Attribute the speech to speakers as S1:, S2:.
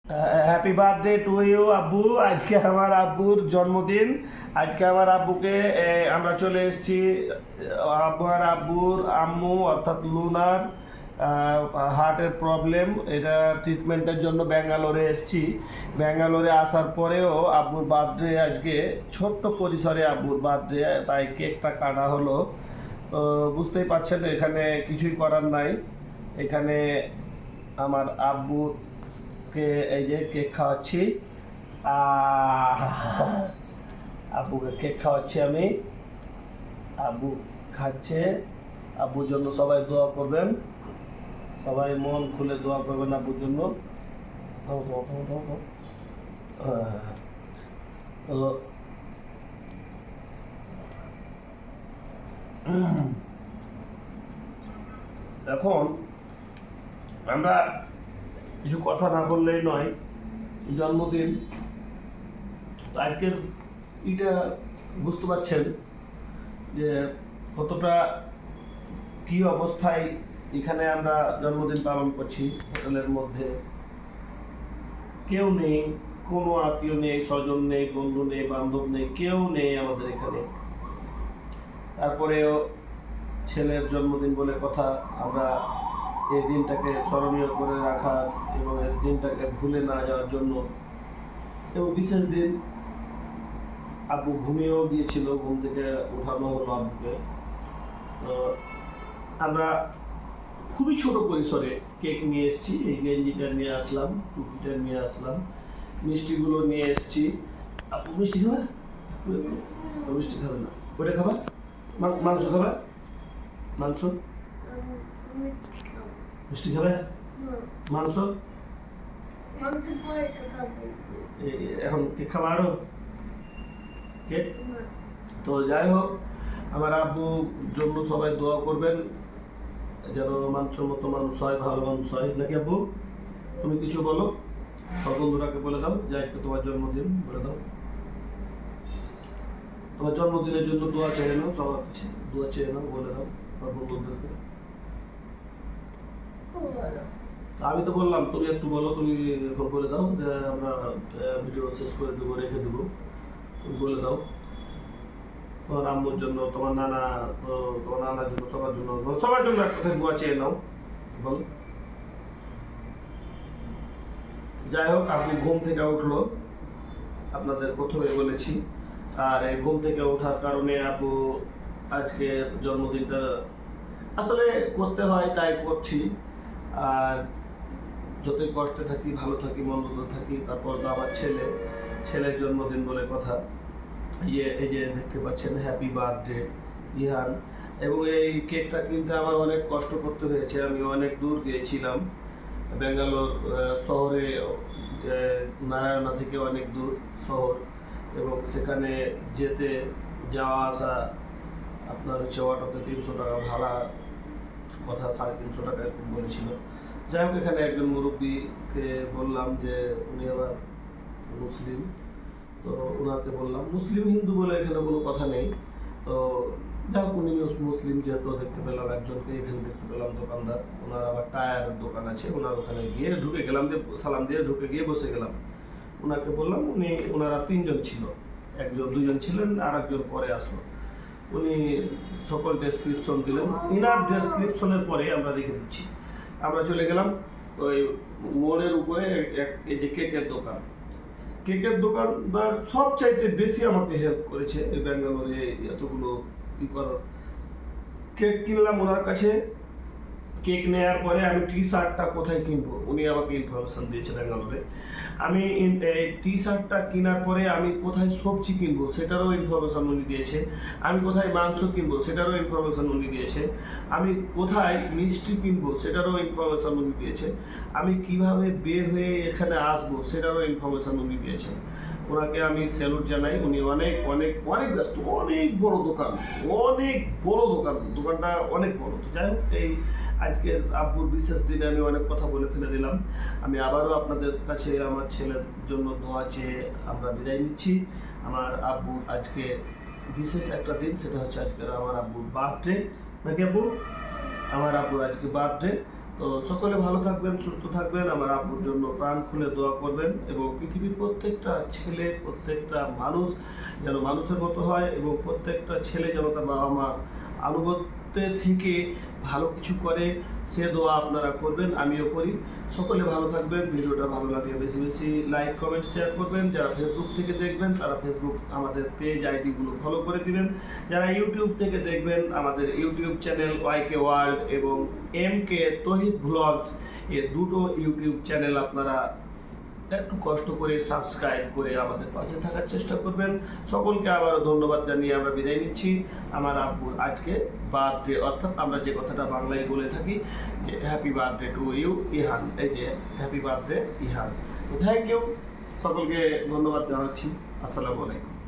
S1: Happy birthday to you আব্বু। আজকে আমার আব্বুর জন্মদিন। আজকে আমার আব্বুকে আমরা চলে এসেছি আমার আব্বুর আম্মু অর্থাৎ লুনার হার্টের প্রবলেম, এটা ট্রিটমেন্টের জন্য ব্যাঙ্গালোরে এসেছি। ব্যাঙ্গালোরে আসার পরেও আব্বুর বার্থডে আজকে, ছোট্ট পরিসরে আব্বুর বার্থডে, তাই কেকটা কাটা হলো। তো বুঝতেই পারছেন এখানে কিছুই করার নাই। এখানে আমার আব্বুকে এই যে কেক খাওয়াচ্ছি। আব্বুকে কেক খাওয়াচ্ছি আমি। আব্বু খাচ্ছে। আব্বুর জন্য সবাই দোয়া করবেন, সবাই মন খুলে দোয়া করবেন আব্বুর জন্য। তো এখন আমরা কিছু কথা না বললেই নয়। জন্মদিন আজকের এটা বুঝতে পারছেন যে কতটা কী অবস্থায় এখানে আমরা জন্মদিন পালন করছি। হোটেলের মধ্যে কেউ নেই, কোনো আত্মীয় নেই, স্বজন নেই, বন্ধু নেই, বান্ধব নেই, কেউ নেই আমাদের এখানে। তারপরেও ছেলের জন্মদিন বলে কথা, আমরা এই দিনটাকে স্মরণীয় করে রাখার এবং এই দিনটাকে ভুলে না যাওয়ার জন্য, এবং বিশেষ দিন আব্বু ঘুমিয়েও গিয়েছিল, ঘুম থেকে ওঠানো হলো আব্বুকে। তো আমরা খুবই ছোট পরিসরে কেক নিয়ে এসেছি, এই গেঞ্জিটা নিয়ে আসলাম, টুপিটা নিয়ে আসলাম, মিষ্টিগুলো নিয়ে এসেছি। আপু মিষ্টি খাবা? মিষ্টি খাবে না, ওটা খাবা? মাংস খাবা? মাংস মিষ্টি খাবে? মাংস এখন কেক খাবা আরো কেক? তো যাই হোক, আমার আব্বুর জন্য সবাই দোয়া করবেন যেন মানুষের মতো মানুষ হয়, ভালো মানুষ হয়, নাকি আব্বু? তুমি কিছু বলো, সব বন্ধুরাকে বলে দাও যে আজকে তোমার জন্মদিন, বলে দাও তোমার জন্মদিনের জন্য দোয়া চেয়ে নাও, সবার কাছে দোয়া চেয়ে নাও, বলে দাও সব বন্ধুদেরকে। আমি তো বললাম, তুমি একটু বলো, তুমি এখন বলে দাও যে আমরা ভিডিও শেষ করে দেবো, রেখে দেবো, তুমি বলে দাও তোমার আম্মুর জন্য, তোমার নানা, তোমার নানার জন্য, সবার জন্য এক কথায় দোয়া চেয়ে নাও, বল। যাই হোক, আব্বু ঘুম থেকে উঠলো, আপনাদের প্রথমে বলেছি। আর এই ঘুম থেকে ওঠার কারণে আব্বু আজকে জন্মদিনটা আসলে করতে হয়, তাই করছি। আর যতই কষ্টে থাকি, ভালো থাকি, মন্দ থাকি, তারপর তো আমার ছেলের জন্মদিন বলে কথা। এই যে দেখতে পাচ্ছেন হ্যাপি বার্থডে ইহান। এবং এই কেকটা কিনতে আমার অনেক কষ্ট করতে হয়েছে, আমি অনেক দূর গিয়েছিলাম, ব্যাঙ্গালোর শহরে, নারায়ণা থেকে অনেক দূর শহর, এবং সেখানে যেতে যাওয়া আসা আপনার হচ্ছে অটোতে 300 টাকা ভাড়া, কথা 350 টাকা এরকম বলেছিল। যাই হোক, এখানে একজন মুরব্বীকে বললাম যে উনি আবার মুসলিম, তো ওনাকে বললাম, মুসলিম হিন্দু বলে এখানে কোনো কথা নেই। তো যাই হোক, উনি মুসলিম যেহেতু দেখতে পেলাম একজনকে, এখানে দেখতে পেলাম দোকানদার, ওনার আবার টায়ারের দোকান আছে, ওনার ওখানে গিয়ে ঢুকে গেলাম, দিয়ে সালাম দিয়ে ঢুকে গিয়ে বসে গেলাম। ওনাকে বললাম, ওনারা 3জন ছিল, দুজন ছিলেন, আর একজন পরে আসলো। উনি সকল ডেসক্রিপশন দিলেন, ইনার ডেসক্রিপশনের পরে আমরা রেখে দিচ্ছি। আমরা চলে গেলাম ওই মোড়ের উপরে এই যে কেকের দোকানদার সবচাইতে বেশি আমাকে হেল্প করেছে এই ব্যাঙ্গালোরে এতগুলো ই করার। কেক কিনলাম ওনার কাছে, কেক নেওয়ার পরে আমি টি শার্টটা কোথায় কিনবো উনি আমাকে ইনফরমেশন দিয়েছে ব্যাঙ্গালোরে। আমি এই টি শার্টটা কেনার পরে আমি কোথায় সবজি কিনবো সেটারও ইনফরমেশন উনি দিয়েছে, আমি কোথায় মাংস কিনবো সেটারও ইনফরমেশন উনি দিয়েছে, আমি কোথায় মিষ্টি কিনবো সেটারও ইনফরমেশন উনি দিয়েছে, আমি কিভাবে বের হয়ে এখানে আসবো সেটারও ইনফরমেশন উনি দিয়েছেন। ওনাকে আমি স্যালুট জানাই, উনি অনেক অনেক অনেক ব্যস্ত, অনেক বড় দোকান, দোকানটা অনেক বড়। তো যাই হোক, এই আজকের আব্বুর বিশেষ দিনে আমি অনেক কথা বলে ফেলে দিলাম। আমি আবারও আপনাদের কাছে আমার ছেলের জন্য দোয়া চেয়ে আমরা বিদায় নিচ্ছি। আমার আব্বুর আজকে বিশেষ একটা দিন, সেটা হচ্ছে আজকের আমার আব্বুর বার্থডে, নাকি আব্বু? আমার আব্বুর আজকে বার্থডে। তো সকলে ভালো থাকবেন, সুস্থ থাকবেন, আমার আব্বুর জন্য প্রাণ খুলে দোয়া করবেন এবং পৃথিবীর প্রত্যেকটা ছেলে, প্রত্যেকটা মানুষ যেন মানুষের মতো হয় এবং প্রত্যেকটা ছেলে যেন তার বাবা মার আনুগত্যে থেকে ভালো কিছু করে, সে দোয়া আপনারা করবেন, আমিও করি। সকলে ভালো থাকবেন। ভিডিওটা ভালো লাগলে বেশি বেশি লাইক, কমেন্ট, শেয়ার করবেন। যারা ফেসবুক থেকে দেখবেন তারা ফেসবুক আমাদের পেজ আইডিগুলো ফলো করে দিবেন। যারা ইউটিউব থেকে দেখবেন আমাদের ইউটিউব চ্যানেল ওয়াইকে ওয়ার্ল্ড এবং MK তহিদ ব্লগস, এই দুটো ইউটিউব চ্যানেল আপনারা একটু কষ্ট করে সাবস্ক্রাইব করে আমাদের পাশে থাকার চেষ্টা করবেন। সকলকে আবার ধন্যবাদ জানিয়ে আমরা বিদায় নিচ্ছি। আমার আব্বুর আজকে বার্থডে, অর্থাৎ আমরা যে কথাটা বাংলায় বলে থাকি যে happy birthday to you Ihan, এই যে happy birthday Ihan. Thank you, সকলকে ধন্যবাদ জানাচ্ছি। আসসালামু আলাইকুম।